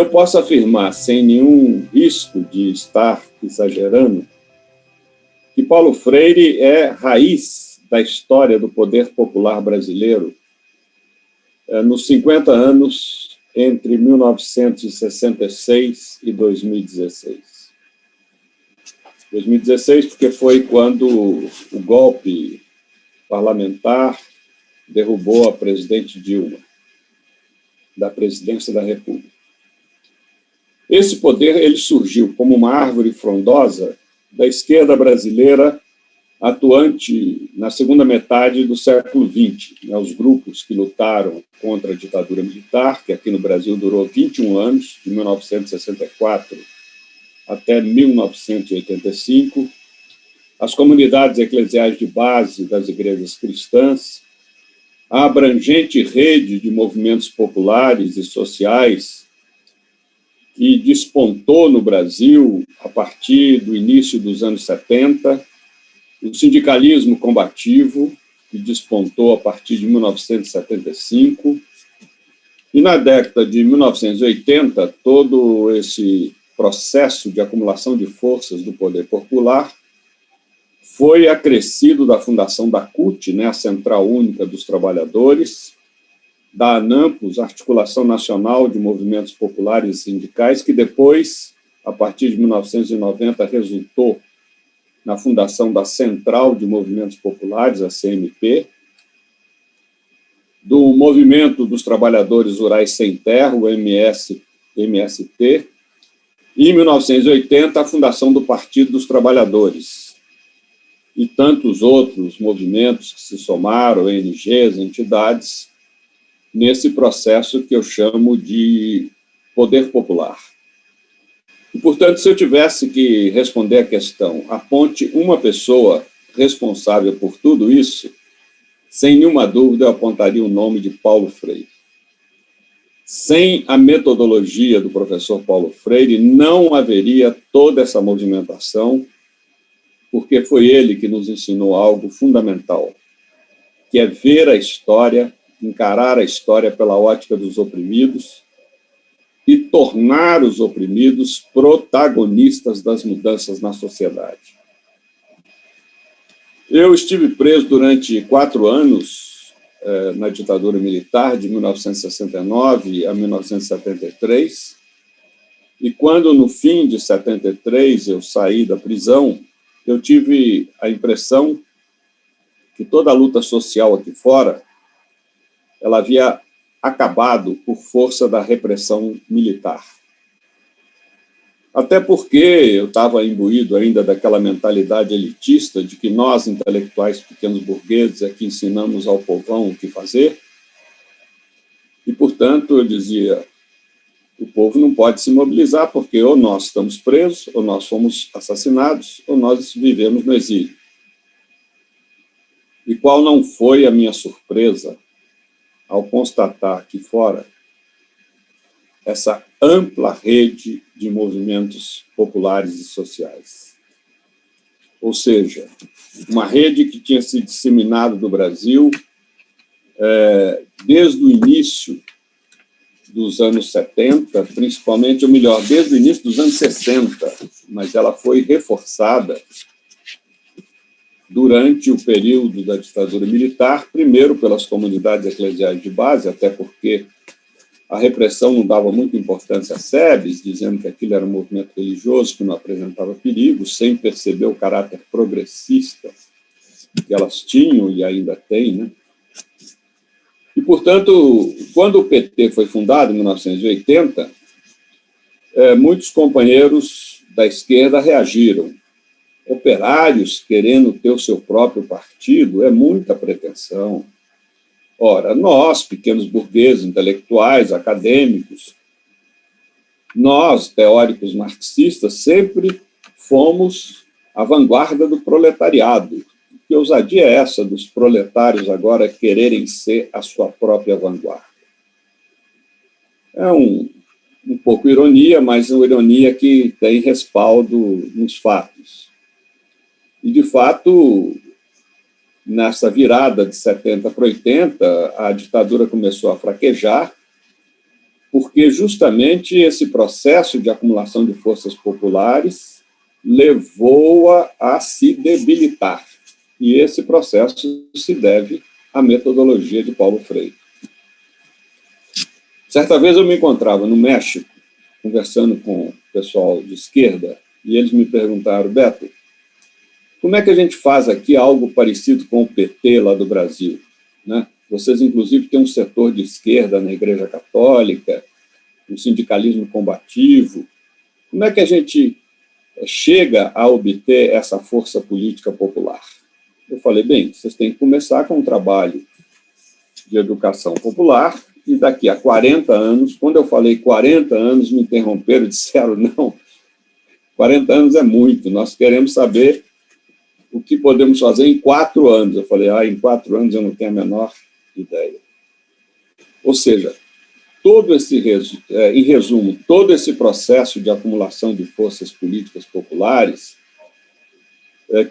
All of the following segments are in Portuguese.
eu posso afirmar, sem nenhum risco de estar exagerando, que Paulo Freire é raiz da história do poder popular brasileiro nos 50 anos entre 1966 e 2016. 2016, porque foi quando o golpe parlamentar derrubou a presidente Dilma, da presidência da República. Esse poder ele surgiu como uma árvore frondosa da esquerda brasileira atuante na segunda metade do século XX, os grupos que lutaram contra a ditadura militar, que aqui no Brasil durou 21 anos, de 1964 até 1985, as comunidades eclesiais de base das igrejas cristãs, a abrangente rede de movimentos populares e sociais que despontou no Brasil a partir do início dos anos 70, o sindicalismo combativo, que despontou a partir de 1975, e na década de 1980, todo esse processo de acumulação de forças do poder popular foi acrescido da fundação da CUT, a Central Única dos Trabalhadores, da ANAMPOS, Articulação Nacional de Movimentos Populares e Sindicais, que depois, a partir de 1990, resultou na fundação da Central de Movimentos Populares, a CMP, do Movimento dos Trabalhadores Rurais Sem Terra, o MST, e, em 1980, a fundação do Partido dos Trabalhadores, e tantos outros movimentos que se somaram, ONGs, entidades, nesse processo que eu chamo de poder popular. E, portanto, se eu tivesse que responder à questão, aponte uma pessoa responsável por tudo isso, sem nenhuma dúvida eu apontaria o nome de Paulo Freire. Sem a metodologia do professor Paulo Freire, não haveria toda essa movimentação, porque foi ele que nos ensinou algo fundamental, que é ver a história, encarar a história pela ótica dos oprimidos e tornar os oprimidos protagonistas das mudanças na sociedade. Eu estive preso durante 4 anos na ditadura militar, de 1969 a 1973, e quando, no fim de 73, eu saí da prisão, eu tive a impressão que toda a luta social aqui fora ela havia acabado por força da repressão militar. Até porque eu estava imbuído ainda daquela mentalidade elitista de que nós, intelectuais pequenos burgueses, é que ensinamos ao povão o que fazer. E, portanto, eu dizia, o povo não pode se mobilizar porque ou nós estamos presos, ou nós fomos assassinados, ou nós vivemos no exílio. E qual não foi a minha surpresa ao constatar aqui fora essa ampla rede de movimentos populares e sociais. Ou seja, uma rede que tinha se disseminado no Brasil desde o início dos anos 70, principalmente, ou melhor, desde o início dos anos 60, mas ela foi reforçada durante o período da ditadura militar, primeiro pelas comunidades eclesiais de base, até porque a repressão não dava muita importância às SEBs, dizendo que aquilo era um movimento religioso que não apresentava perigo, sem perceber o caráter progressista que elas tinham e ainda têm, E, portanto, quando o PT foi fundado, em 1980, muitos companheiros da esquerda reagiram. Operários querendo ter o seu próprio partido é muita pretensão. Ora, nós, pequenos burgueses, intelectuais, acadêmicos, nós, teóricos marxistas, sempre fomos a vanguarda do proletariado. Que ousadia é essa dos proletários agora quererem ser a sua própria vanguarda? É um pouco ironia, mas uma ironia que tem respaldo nos fatos. E, de fato, nessa virada de 70 para 80, a ditadura começou a fraquejar porque justamente esse processo de acumulação de forças populares levou-a a se debilitar. E esse processo se deve à metodologia de Paulo Freire. Certa vez eu me encontrava no México, conversando com o pessoal de esquerda, e eles me perguntaram: Beto, como é que a gente faz aqui algo parecido com o PT lá do Brasil, né? Vocês, inclusive, têm um setor de esquerda na Igreja Católica, um sindicalismo combativo. Como é que a gente chega a obter essa força política popular? Eu falei, bem, vocês têm que começar com um trabalho de educação popular, e daqui a 40 anos, quando eu falei 40 anos, me interromperam e disseram, não, 40 anos é muito, nós queremos saber o que podemos fazer em 4 anos. Eu falei, em 4 anos eu não tenho a menor ideia. Ou seja, em resumo, todo esse processo de acumulação de forças políticas populares,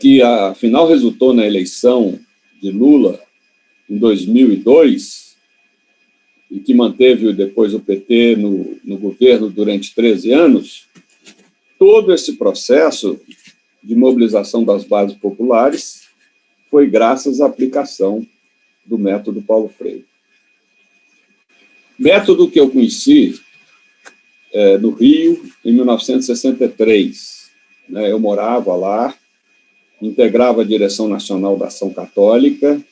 que afinal resultou na eleição de Lula em 2002, e que manteve depois o PT no governo durante 13 anos, todo esse processo de mobilização das bases populares foi graças à aplicação do método Paulo Freire. Método que eu conheci no Rio, em 1963. Eu morava lá, integrava a Direção Nacional da Ação Católica,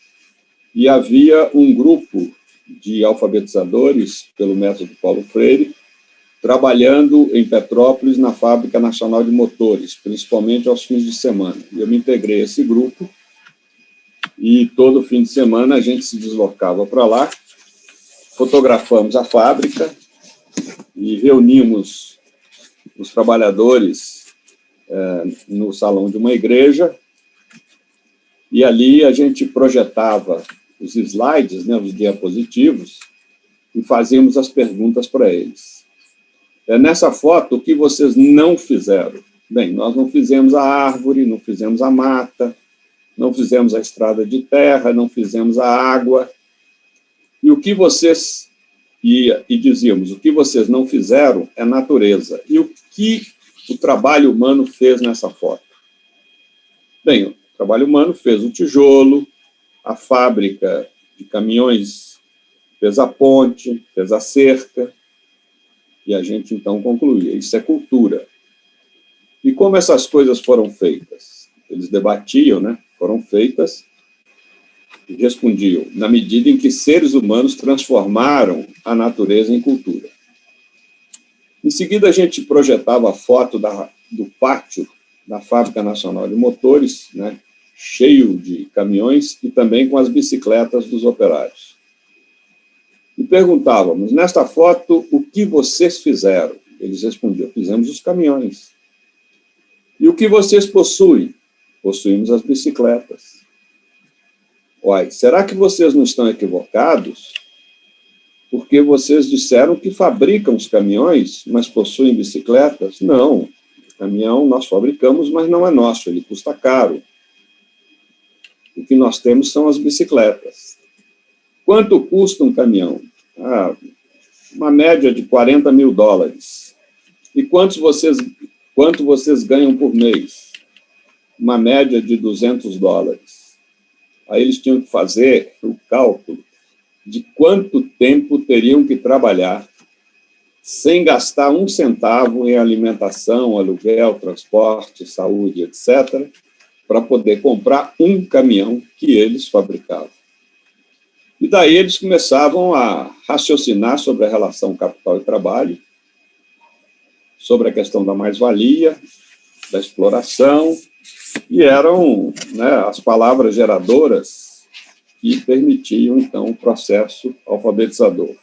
e havia um grupo de alfabetizadores, pelo método Paulo Freire, trabalhando em Petrópolis, na Fábrica Nacional de Motores, principalmente aos fins de semana. Eu me integrei a esse grupo, e todo fim de semana a gente se deslocava para lá, fotografamos a fábrica e reunimos os trabalhadores no salão de uma igreja, e ali a gente projetava os slides, os diapositivos, e fazíamos as perguntas para eles. Nessa foto, o que vocês não fizeram? Bem, nós não fizemos a árvore, não fizemos a mata, não fizemos a estrada de terra, não fizemos a água. E o que vocês... E dizíamos, o que vocês não fizeram é natureza. E o que o trabalho humano fez nessa foto? Bem, o trabalho humano fez o tijolo, a fábrica de caminhões fez a ponte, fez a cerca, e a gente, então, concluía. Isso é cultura. E como essas coisas foram feitas? Eles debatiam, foram feitas, e respondiam, na medida em que seres humanos transformaram a natureza em cultura. Em seguida, a gente projetava a foto do pátio da Fábrica Nacional de Motores, cheio de caminhões, e também com as bicicletas dos operários. E perguntávamos, nesta foto, o que vocês fizeram? Eles respondiam, fizemos os caminhões. E o que vocês possuem? Possuímos as bicicletas. Uai, será que vocês não estão equivocados? Porque vocês disseram que fabricam os caminhões, mas possuem bicicletas? Não, o caminhão nós fabricamos, mas não é nosso, ele custa caro. O que nós temos são as bicicletas. Quanto custa um caminhão? Uma média de $40 mil. E quanto vocês ganham por mês? Uma média de $200. Aí eles tinham que fazer o cálculo de quanto tempo teriam que trabalhar sem gastar um centavo em alimentação, aluguel, transporte, saúde, etc., para poder comprar um caminhão que eles fabricavam. E daí eles começavam a raciocinar sobre a relação capital e trabalho, sobre a questão da mais-valia, da exploração, e eram as palavras geradoras que permitiam, então, o processo alfabetizador.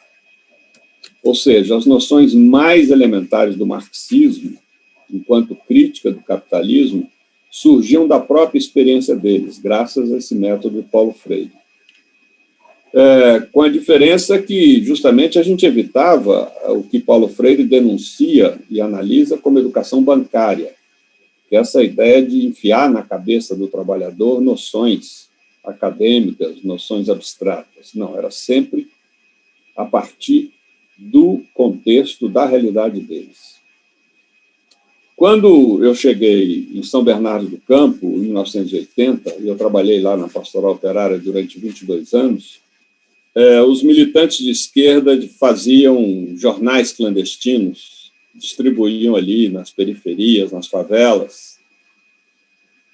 Ou seja, as noções mais elementares do marxismo, enquanto crítica do capitalismo, surgiam da própria experiência deles, graças a esse método de Paulo Freire. Com a diferença que, justamente, a gente evitava o que Paulo Freire denuncia e analisa como educação bancária, que é essa ideia de enfiar na cabeça do trabalhador noções acadêmicas, noções abstratas. Não, era sempre a partir do contexto, da realidade deles. Quando eu cheguei em São Bernardo do Campo, em 1980, e eu trabalhei lá na Pastoral Operária durante 22 anos, os militantes de esquerda faziam jornais clandestinos, distribuíam ali nas periferias, nas favelas.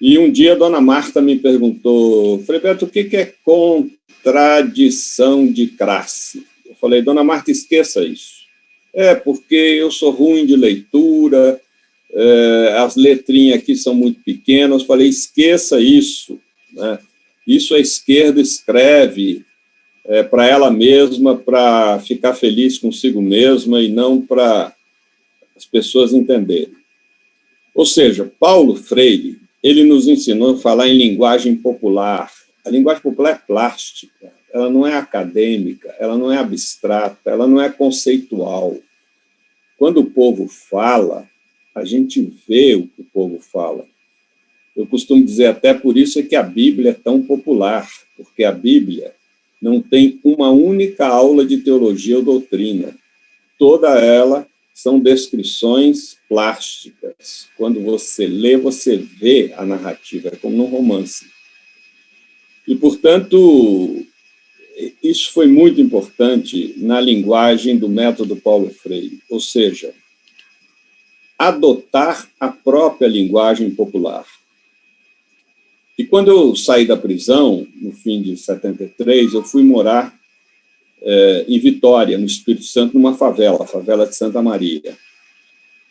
E um dia a dona Marta me perguntou: Frei Beto, o que é contradição de classe? Eu falei: dona Marta, esqueça isso. Porque eu sou ruim de leitura, as letrinhas aqui são muito pequenas. Eu falei: esqueça isso, né? Isso a esquerda escreve para ela mesma, para ficar feliz consigo mesma e não para as pessoas entenderem. Ou seja, Paulo Freire, ele nos ensinou a falar em linguagem popular. A linguagem popular é plástica, ela não é acadêmica, ela não é abstrata, ela não é conceitual. Quando o povo fala, a gente vê o que o povo fala. Eu costumo dizer, até por isso é que a Bíblia é tão popular, porque a Bíblia não tem uma única aula de teologia ou doutrina. Toda ela são descrições plásticas. Quando você lê, você vê a narrativa, é como num romance. E, portanto, isso foi muito importante na linguagem do método Paulo Freire, ou seja, adotar a própria linguagem popular. E quando eu saí da prisão, no fim de 73, eu fui morar em Vitória, no Espírito Santo, numa favela, a favela de Santa Maria.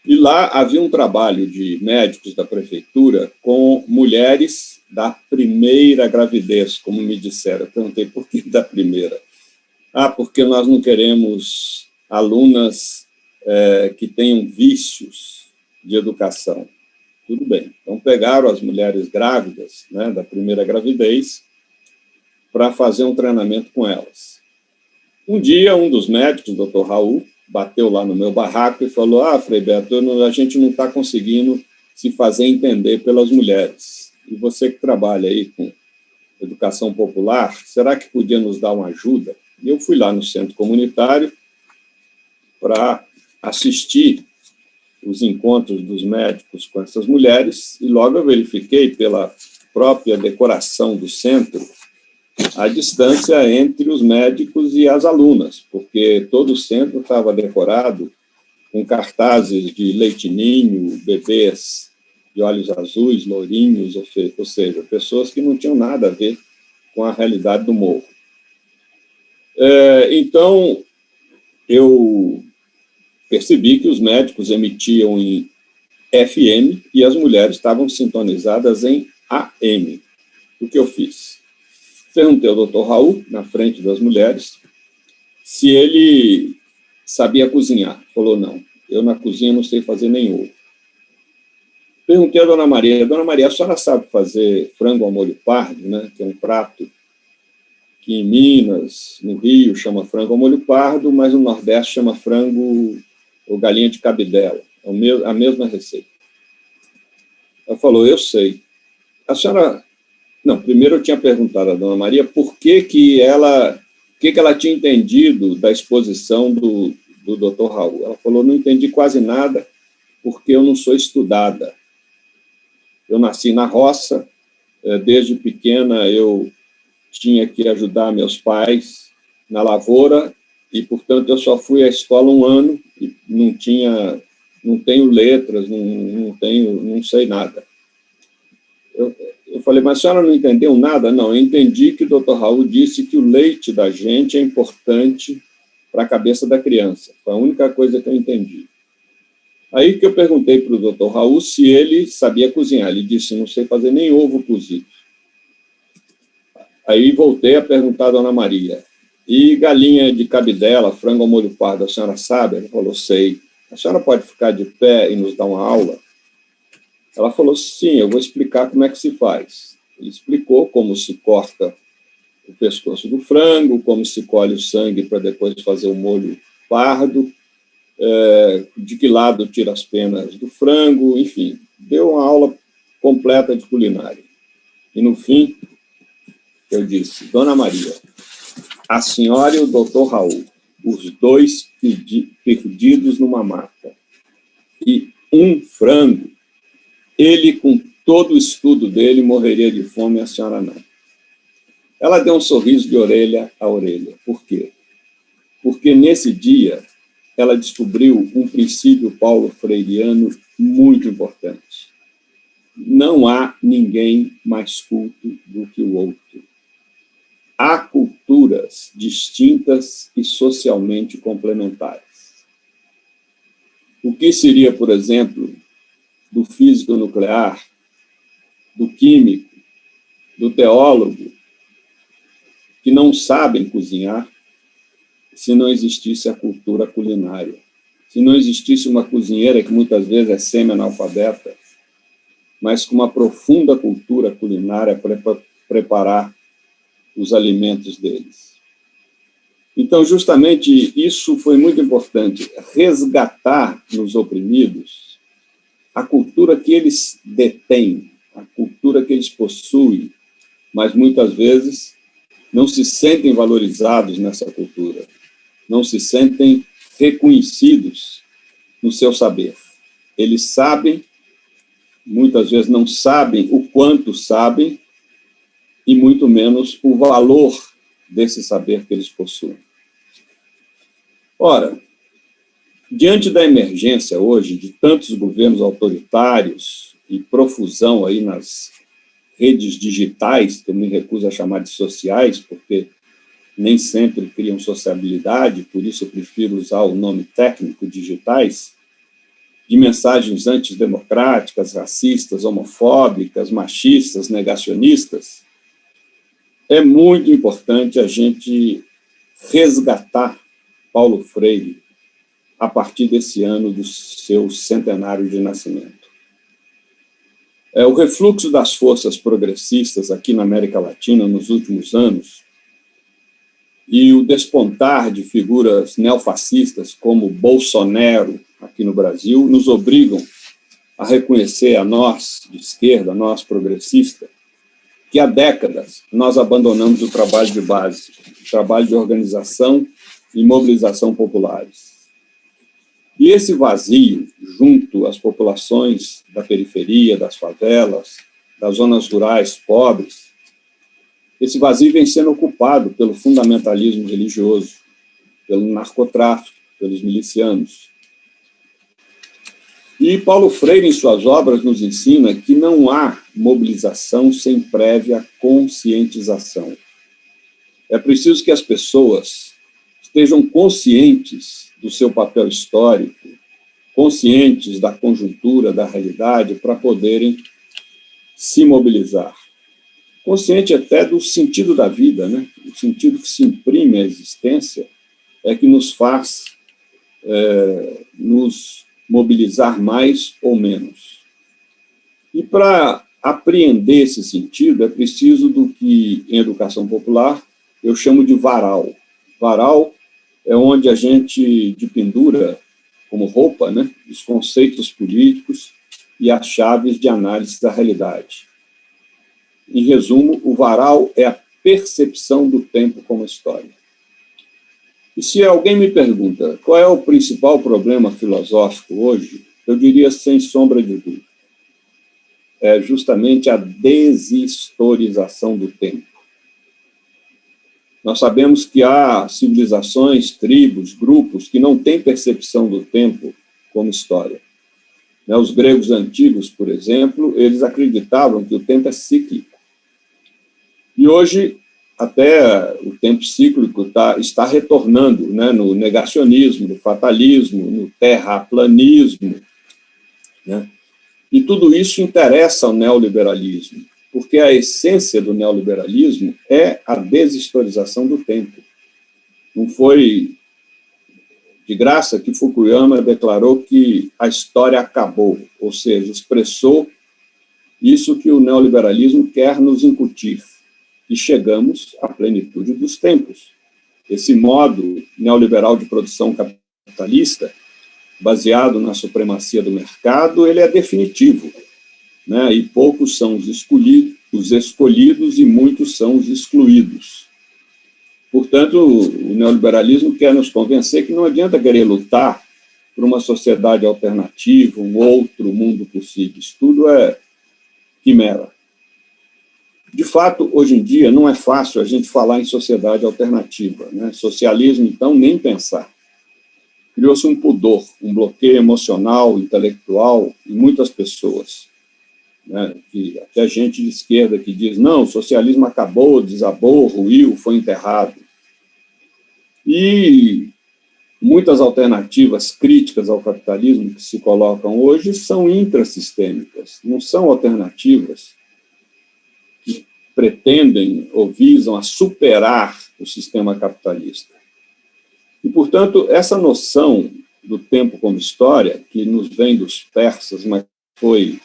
E lá havia um trabalho de médicos da prefeitura com mulheres da primeira gravidez, como me disseram. Eu perguntei: por que da primeira? Porque nós não queremos alunas que tenham vícios de educação. Tudo bem. Então, pegaram as mulheres grávidas, né, da primeira gravidez, para fazer um treinamento com elas. Um dia, um dos médicos, o Dr. Raul, bateu lá no meu barraco e falou: Frei Beto, a gente não está conseguindo se fazer entender pelas mulheres. E você que trabalha aí com educação popular, será que podia nos dar uma ajuda? E eu fui lá no centro comunitário para assistir os encontros dos médicos com essas mulheres, e logo eu verifiquei, pela própria decoração do centro, a distância entre os médicos e as alunas, porque todo o centro estava decorado com cartazes de leitinho, bebês de olhos azuis, lourinhos, ou seja, pessoas que não tinham nada a ver com a realidade do morro. Então, eu percebi que os médicos emitiam em FM e as mulheres estavam sintonizadas em AM. O que eu fiz? Perguntei ao Dr. Raul, na frente das mulheres, se ele sabia cozinhar. Falou: não, eu na cozinha não sei fazer nem ovo. Perguntei à Dona Maria: Dona Maria, a senhora sabe fazer frango ao molho pardo, né? Que é um prato que em Minas, no Rio, chama frango ao molho pardo, mas no Nordeste chama frango ou galinha de cabidela. É a mesma receita. Ela falou: eu sei. A senhora... Não, primeiro eu tinha perguntado à Dona Maria por que ela tinha entendido da exposição do Dr. Raul. Ela falou: não entendi quase nada, porque eu não sou estudada. Eu nasci na roça, desde pequena eu tinha que ajudar meus pais na lavoura, e, portanto, eu só fui à escola um ano, e não tenho letras, não sei nada. Eu falei: mas a senhora não entendeu nada? Não, eu entendi que o Dr. Raul disse que o leite da gente é importante para a cabeça da criança. Foi a única coisa que eu entendi. Aí que eu perguntei para o Dr. Raul se ele sabia cozinhar. Ele disse: não sei fazer nem ovo cozido. Aí voltei a perguntar à Dona Maria: e galinha de cabidela, frango ao molho pardo, a senhora sabe? Ela falou: sei. A senhora pode ficar de pé e nos dar uma aula? Ela falou: sim, eu vou explicar como é que se faz. Ele explicou como se corta o pescoço do frango, como se colhe o sangue para depois fazer o molho pardo, de que lado tira as penas do frango, enfim, deu uma aula completa de culinária. E, no fim, eu disse: Dona Maria, a senhora e o Dr. Raul os dois perdidos numa mata, e um frango, ele, com todo o estudo dele, morreria de fome e a senhora não. Ela deu um sorriso de orelha a orelha. Por quê? Porque nesse dia ela descobriu um princípio paulo-freireano muito importante. Não há ninguém mais culto do que o outro. Há culturas distintas e socialmente complementares. O que seria, por exemplo, do físico nuclear, do químico, do teólogo, que não sabem cozinhar, se não existisse a cultura culinária? Se não existisse uma cozinheira que muitas vezes é semi-analfabeta, mas com uma profunda cultura culinária para preparar os alimentos deles. Então, justamente isso foi muito importante, resgatar nos oprimidos a cultura que eles detêm, a cultura que eles possuem, mas muitas vezes não se sentem valorizados nessa cultura, não se sentem reconhecidos no seu saber. Eles sabem, muitas vezes não sabem o quanto sabem, e muito menos o valor desse saber que eles possuem. Ora, diante da emergência hoje de tantos governos autoritários e profusão aí nas redes digitais, que eu me recuso a chamar de sociais, porque nem sempre criam sociabilidade, por isso eu prefiro usar o nome técnico digitais, de mensagens antidemocráticas, racistas, homofóbicas, machistas, negacionistas, é muito importante a gente resgatar Paulo Freire a partir desse ano do seu centenário de nascimento. O refluxo das forças progressistas aqui na América Latina nos últimos anos e o despontar de figuras neofascistas como Bolsonaro aqui no Brasil nos obrigam a reconhecer a nós, de esquerda, a nós progressistas, que há décadas nós abandonamos o trabalho de base, o trabalho de organização e mobilização populares. E esse vazio, junto às populações da periferia, das favelas, das zonas rurais pobres, esse vazio vem sendo ocupado pelo fundamentalismo religioso, pelo narcotráfico, pelos milicianos. E Paulo Freire, em suas obras, nos ensina que não há mobilização sem prévia conscientização. É preciso que as pessoas estejam conscientes do seu papel histórico, conscientes da conjuntura, da realidade, para poderem se mobilizar. Consciente até do sentido da vida, né? O sentido que se imprime à existência é que nos faz nos mobilizar mais ou menos. E para apreender esse sentido, é preciso do que, em educação popular, eu chamo de varal. Varal é onde a gente dependura como roupa, né, os conceitos políticos e as chaves de análise da realidade. Em resumo, o varal é a percepção do tempo como história. E se alguém me pergunta qual é o principal problema filosófico hoje, eu diria, sem sombra de dúvida, é justamente a deshistorização do tempo. Nós sabemos que há civilizações, tribos, grupos que não têm percepção do tempo como história. Os gregos antigos, por exemplo, eles acreditavam que o tempo é cíclico. E hoje, até o tempo cíclico está retornando, né, no negacionismo, no fatalismo, no terraplanismo, né? E tudo isso interessa ao neoliberalismo, porque a essência do neoliberalismo é a deshistorização do tempo. Não foi de graça que Fukuyama declarou que a história acabou, ou seja, expressou isso que o neoliberalismo quer nos incutir. E chegamos à plenitude dos tempos. Esse modo neoliberal de produção capitalista, baseado na supremacia do mercado, ele é definitivo, né? E poucos são os escolhidos e muitos são os excluídos. Portanto, o neoliberalismo quer nos convencer que não adianta querer lutar por uma sociedade alternativa, um outro mundo possível. Isso tudo é quimera. De fato, hoje em dia, não é fácil a gente falar em sociedade alternativa, né? Socialismo, então, nem pensar. Criou-se um pudor, um bloqueio emocional, intelectual em muitas pessoas, né? E até gente de esquerda que diz, não, o socialismo acabou, desabou, ruiu, foi enterrado. E muitas alternativas críticas ao capitalismo que se colocam hoje são intrasistêmicas, não são alternativas que pretendem ou visam a superar o sistema capitalista. E, portanto, essa noção do tempo como história, que nos vem dos persas, mas foi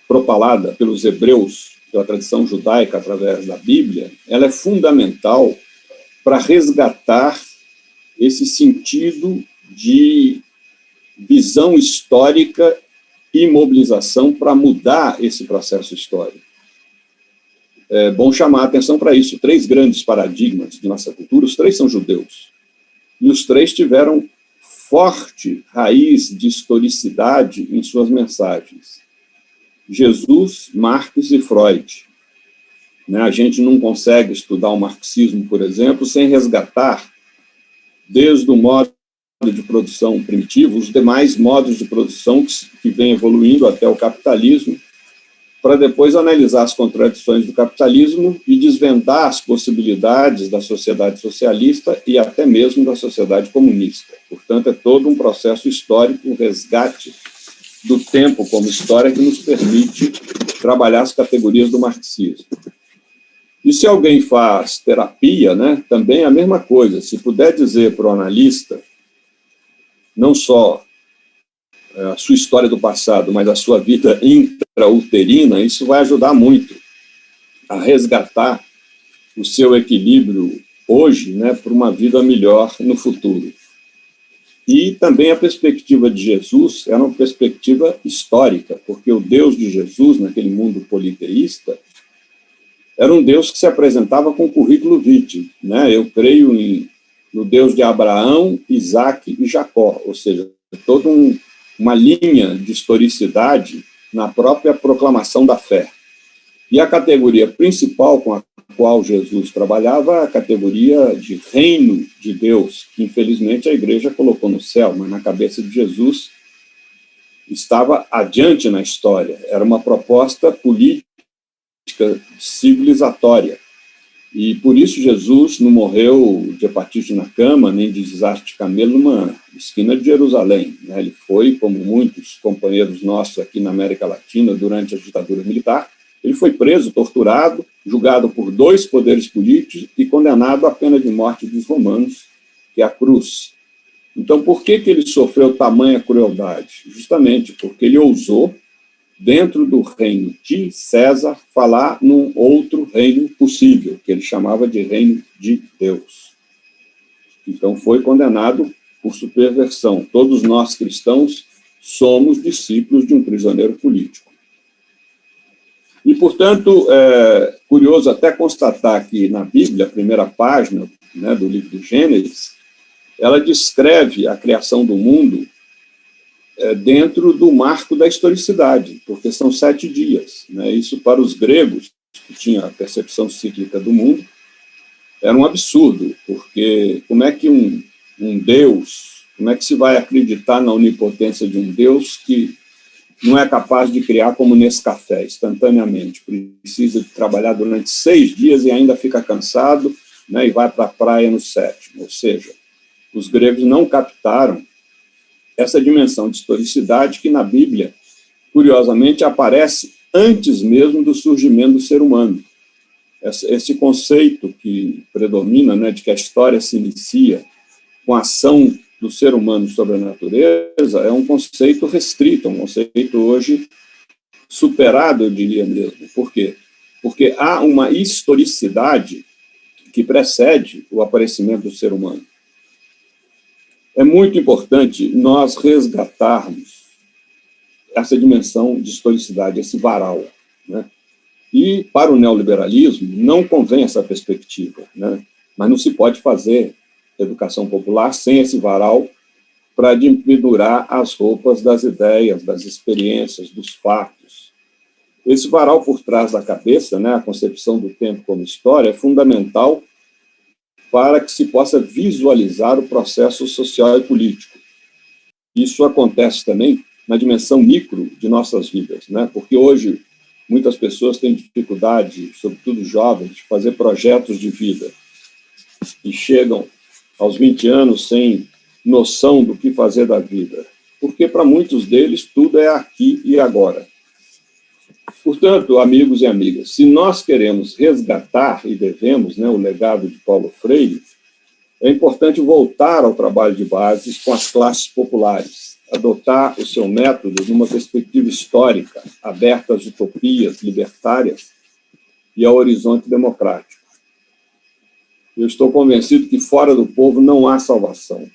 propalada pelos hebreus, pela tradição judaica através da Bíblia, ela é fundamental para resgatar esse sentido de visão histórica e mobilização para mudar esse processo histórico. É bom chamar a atenção para isso. 3 grandes paradigmas de nossa cultura, os 3 são judeus. E os 3 tiveram forte raiz de historicidade em suas mensagens. Jesus, Marx e Freud. A gente não consegue estudar o marxismo, por exemplo, sem resgatar, desde o modo de produção primitivo, os demais modos de produção que vêm evoluindo até o capitalismo, para depois analisar as contradições do capitalismo e desvendar as possibilidades da sociedade socialista e até mesmo da sociedade comunista. Portanto, é todo um processo histórico, um resgate do tempo como história que nos permite trabalhar as categorias do marxismo. E se alguém faz terapia, né, também é a mesma coisa. Se puder dizer para o analista não só a sua história do passado, mas a sua vida intrauterina, isso vai ajudar muito a resgatar o seu equilíbrio hoje, né, para uma vida melhor no futuro. E também a perspectiva de Jesus era uma perspectiva histórica, porque o Deus de Jesus, naquele mundo politeísta, era um Deus que se apresentava com currículo vitae, né? Eu creio no Deus de Abraão, Isaac e Jacó, ou seja, toda uma linha de historicidade na própria proclamação da fé. E a categoria principal com a qual Jesus trabalhava é a categoria de reino de Deus, que infelizmente a igreja colocou no céu, mas na cabeça de Jesus estava adiante na história. Era uma proposta política civilizatória. E por isso Jesus não morreu de hepatite na cama, nem de desastre de camelo numa esquina de Jerusalém, né? Ele foi, como muitos companheiros nossos aqui na América Latina, durante a ditadura militar, ele foi preso, torturado, julgado por 2 poderes políticos e condenado à pena de morte dos romanos, que é a cruz. Então, por que ele sofreu tamanha crueldade? Justamente porque ele ousou, dentro do reino de César, falar num outro reino possível, que ele chamava de reino de Deus. Então, foi condenado por superversão. Todos nós, cristãos, somos discípulos de um prisioneiro político. E, portanto, é curioso até constatar que na Bíblia, a primeira página, né, do livro do Gênesis, ela descreve a criação do mundo dentro do marco da historicidade, porque são 7 dias. Né? Isso, para os gregos, que tinham a percepção cíclica do mundo, era um absurdo, porque como é que um Deus, como é que se vai acreditar na onipotência de um Deus que não é capaz de criar como nesse café, instantaneamente, precisa de trabalhar durante 6 dias e ainda fica cansado, né, e vai para a praia no 7º. Ou seja, os gregos não captaram essa dimensão de historicidade que na Bíblia, curiosamente, aparece antes mesmo do surgimento do ser humano. Esse conceito que predomina, né, de que a história se inicia com a ação do ser humano sobre a natureza, é um conceito restrito, um conceito hoje superado, eu diria mesmo. Por quê? Porque há uma historicidade que precede o aparecimento do ser humano. É muito importante nós resgatarmos essa dimensão de historicidade, esse varal, né? E, para o neoliberalismo, não convém essa perspectiva, né? Mas não se pode fazer educação popular sem esse varal para pendurar as roupas das ideias, das experiências, dos fatos. Esse varal por trás da cabeça, né, a concepção do tempo como história, é fundamental para que se possa visualizar o processo social e político. Isso acontece também na dimensão micro de nossas vidas, né? Porque hoje muitas pessoas têm dificuldade, sobretudo jovens, de fazer projetos de vida e chegam aos 20 anos sem noção do que fazer da vida, porque para muitos deles tudo é aqui e agora. Portanto, amigos e amigas, se nós queremos resgatar, e devemos, né, o legado de Paulo Freire, é importante voltar ao trabalho de base com as classes populares, adotar o seu método numa perspectiva histórica, aberta às utopias libertárias e ao horizonte democrático. Eu estou convencido que fora do povo não há salvação,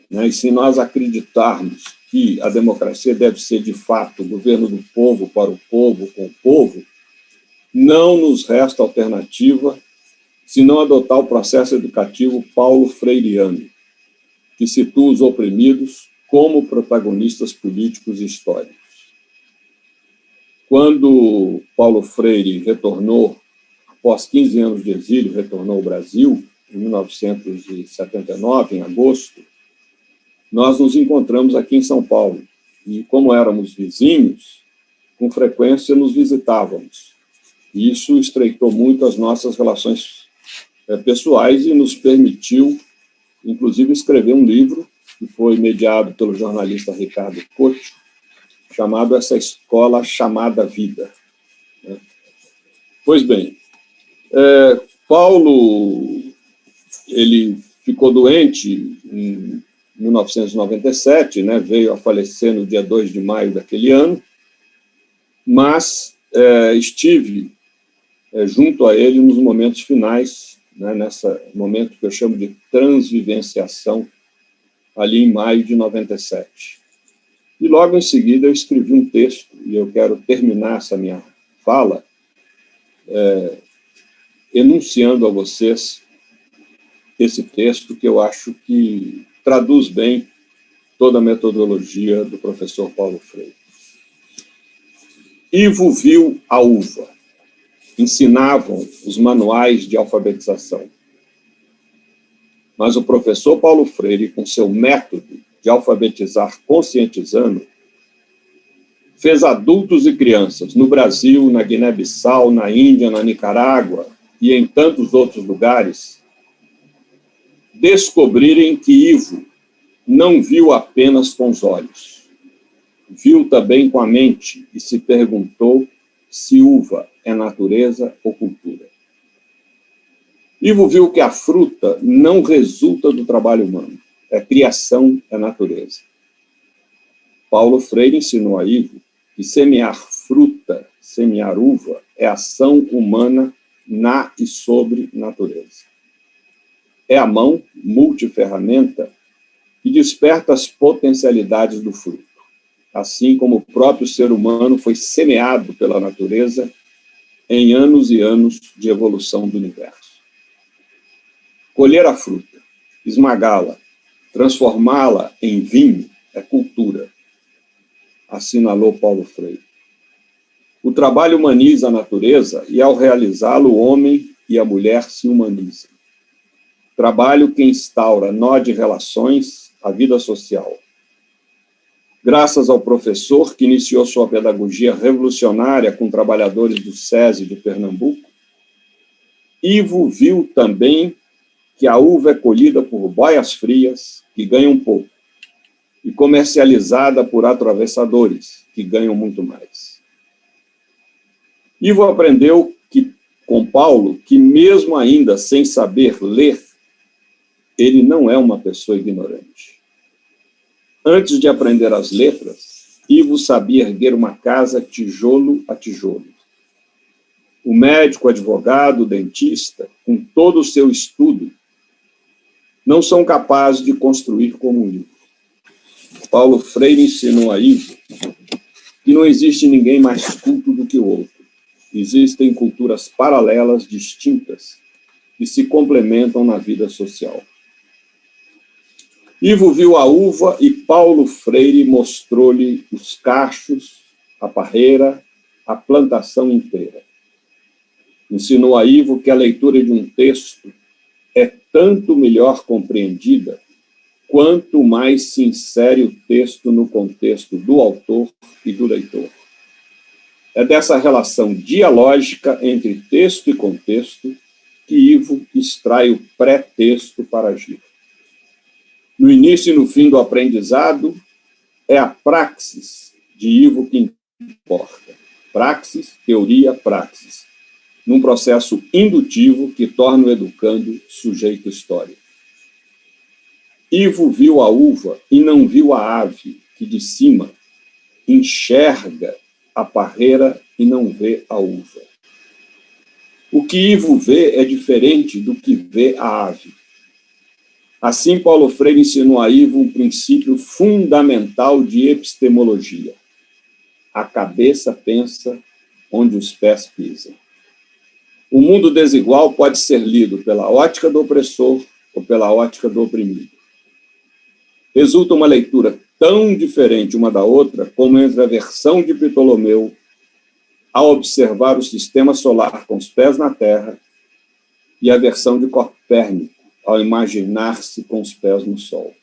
né? E se nós acreditarmos que a democracia deve ser, de fato, o governo do povo, para o povo, com o povo, não nos resta alternativa se não adotar o processo educativo paulo-freireano, que situa os oprimidos como protagonistas políticos e históricos. Quando Paulo Freire retornou, após 15 anos de exílio, retornou ao Brasil, em 1979, em agosto, nós nos encontramos aqui em São Paulo. E, como éramos vizinhos, com frequência nos visitávamos. E isso estreitou muito as nossas relações pessoais e nos permitiu, inclusive, escrever um livro que foi mediado pelo jornalista Ricardo Couto, chamado Essa Escola Chamada Vida. Pois bem, Paulo ele ficou doente em 1997, né, veio a falecer no dia 2 de maio daquele ano, mas estive junto a ele nos momentos finais, né, nesse momento que eu chamo de transvivenciação, ali em maio de 97. E logo em seguida eu escrevi um texto, e eu quero terminar essa minha fala enunciando a vocês esse texto que eu acho que traduz bem toda a metodologia do professor Paulo Freire. Ivo viu a uva. Ensinavam os manuais de alfabetização. Mas o professor Paulo Freire, com seu método de alfabetizar conscientizando, fez adultos e crianças no Brasil, na Guiné-Bissau, na Índia, na Nicarágua e em tantos outros lugares descobrirem que Ivo não viu apenas com os olhos, viu também com a mente e se perguntou se uva é natureza ou cultura. Ivo viu que a fruta não resulta do trabalho humano, é criação, é natureza. Paulo Freire ensinou a Ivo que semear fruta, semear uva, é ação humana na e sobre natureza. É a mão, multiferramenta, que desperta as potencialidades do fruto, assim como o próprio ser humano foi semeado pela natureza em anos e anos de evolução do universo. Colher a fruta, esmagá-la, transformá-la em vinho é cultura, assinalou Paulo Freire. O trabalho humaniza a natureza e, ao realizá-lo, o homem e a mulher se humanizam. Trabalho que instaura nó de relações à vida social. Graças ao professor que iniciou sua pedagogia revolucionária com trabalhadores do SESI de Pernambuco, Ivo viu também que a uva é colhida por boias frias, que ganham pouco, e comercializada por atravessadores, que ganham muito mais. Ivo aprendeu com Paulo que, mesmo ainda sem saber ler, ele não é uma pessoa ignorante. Antes de aprender as letras, Ivo sabia erguer uma casa tijolo a tijolo. O médico, advogado, dentista, com todo o seu estudo, não são capazes de construir como Ivo. Paulo Freire ensinou a Ivo que não existe ninguém mais culto do que o outro. Existem culturas paralelas, distintas, que se complementam na vida social. Ivo viu a uva e Paulo Freire mostrou-lhe os cachos, a parreira, a plantação inteira. Ensinou a Ivo que a leitura de um texto é tanto melhor compreendida quanto mais se insere o texto no contexto do autor e do leitor. É dessa relação dialógica entre texto e contexto que Ivo extrai o pré-texto para agir. No início e no fim do aprendizado, é a praxis de Ivo que importa. Praxis, teoria, praxis. Num processo indutivo que torna o educando sujeito histórico. Ivo viu a uva e não viu a ave, que de cima enxerga a parreira e não vê a uva. O que Ivo vê é diferente do que vê a ave. Assim, Paulo Freire ensinou a Ivo um princípio fundamental de epistemologia. A cabeça pensa onde os pés pisam. O mundo desigual pode ser lido pela ótica do opressor ou pela ótica do oprimido. Resulta uma leitura tão diferente uma da outra como entre a versão de Ptolomeu ao observar o sistema solar com os pés na Terra e a versão de Copérnico ao imaginar-se com os pés no Sol.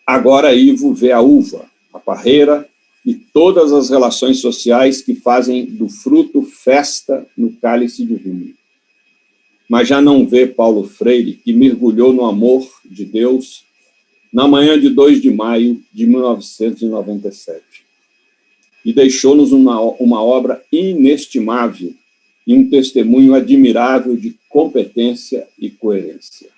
Agora Ivo vê a uva, a parreira e todas as relações sociais que fazem do fruto festa no cálice de vinho. Mas já não vê Paulo Freire, que mergulhou no amor de Deus na manhã de 2 de maio de 1997 e deixou-nos uma obra inestimável e um testemunho admirável de competência e coerência.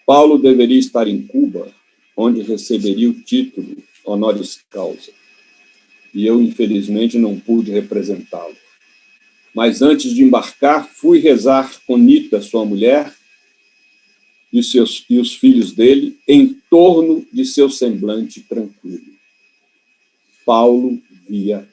Paulo deveria estar em Cuba, onde receberia o título honoris causa, e eu, infelizmente, não pude representá-lo. Mas antes de embarcar, fui rezar com Nita, sua mulher, e os filhos dele, em torno de seu semblante tranquilo. Paulo via